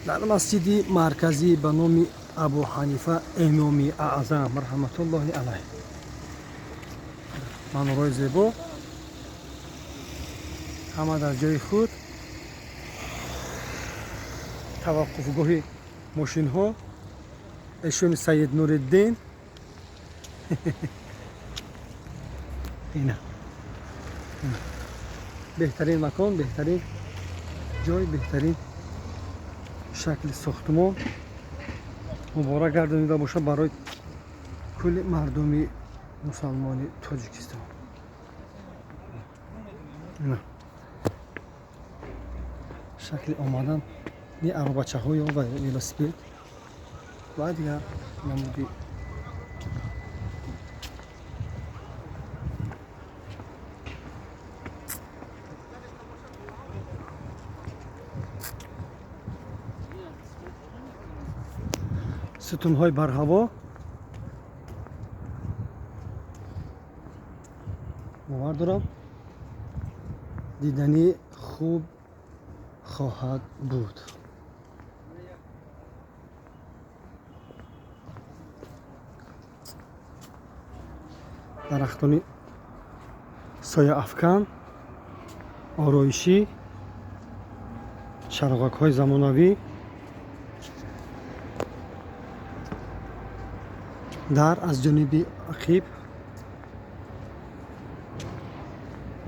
در مسجد مرکزی به نام ابو حنیفه امام اعظم رحمت الله علیه منارهای زیبا همه در جای خود توقفگاه ماشین ها ایشون سید نورالدین اینا بهترین مکان بهترین جای بهترین شکل ساختمان مبارک گردانیده باشه برای کل مردم مسلمان تاجیکستان. اینا شکل آمدن این عربچه های و ویلاسپید و دیگر نمودی ستون های بر هوا باور دارم دیدنی خوب خواهد بود. درختان سایه افکن آرایشی چراغک های زمانوی در از جانب عقب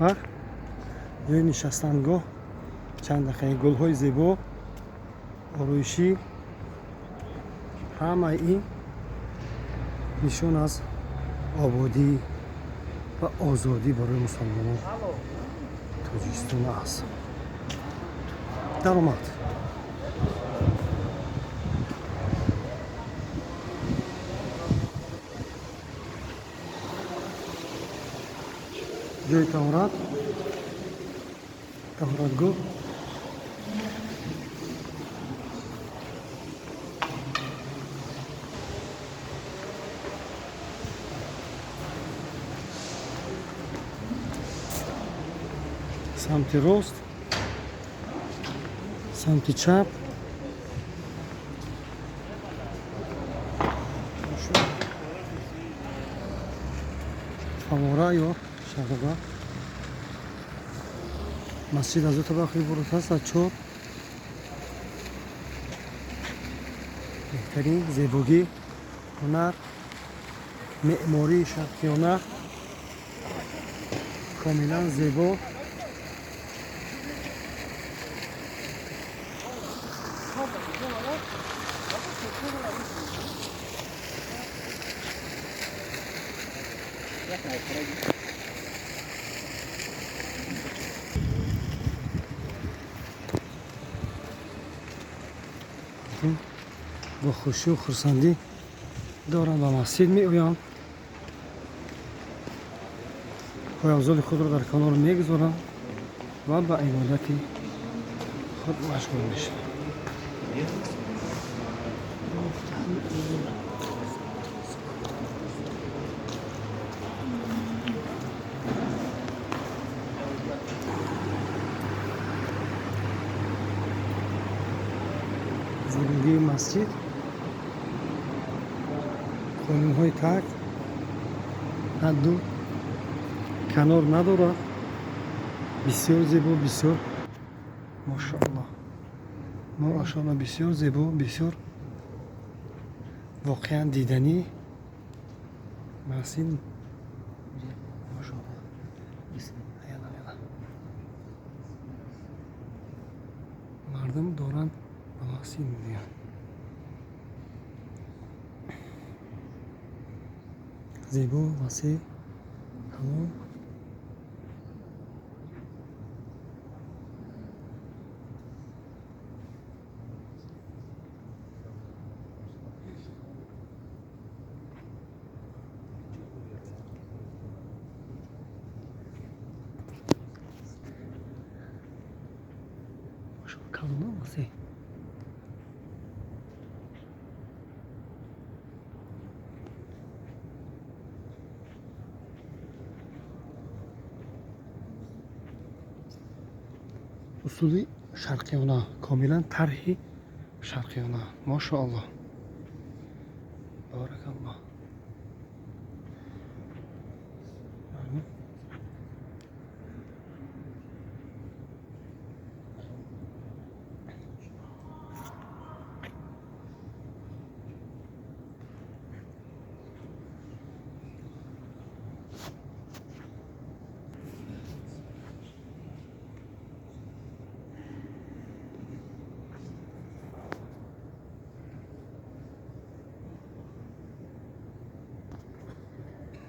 و جای نشستنگاه چند دقیقه گل های زیبا آرایشی همه این نشان از آبادی و آزادی برای مسلمانان تاجیکستان است. درآمد جای تهارتگاه سمت راست سمت چپ فواره یا شرابه مسجد از دو طبقه عبارت است از چهار بهترین زیبایی هنر معماری شرقیانه کاملا زیبا با خوشی و خرسندی دارم به مسجد می آیم پایافزال خود را در کنار می گذارم و به عبادت خود مشغول می شوم. زیبایی مسجد خانم های تک حد کنار نداره بسیار زیبا بسیار ماشاءالله ماشاءالله بسیار زیبا بسیار واقعا دیدنی مسجد ماشاءالله مردم دارن به مسجد میان زیبا وسیع تمام kalın olmasın. اصولی شرقیانه کاملا طرحی شرقیانه ماشاءالله بارک الله.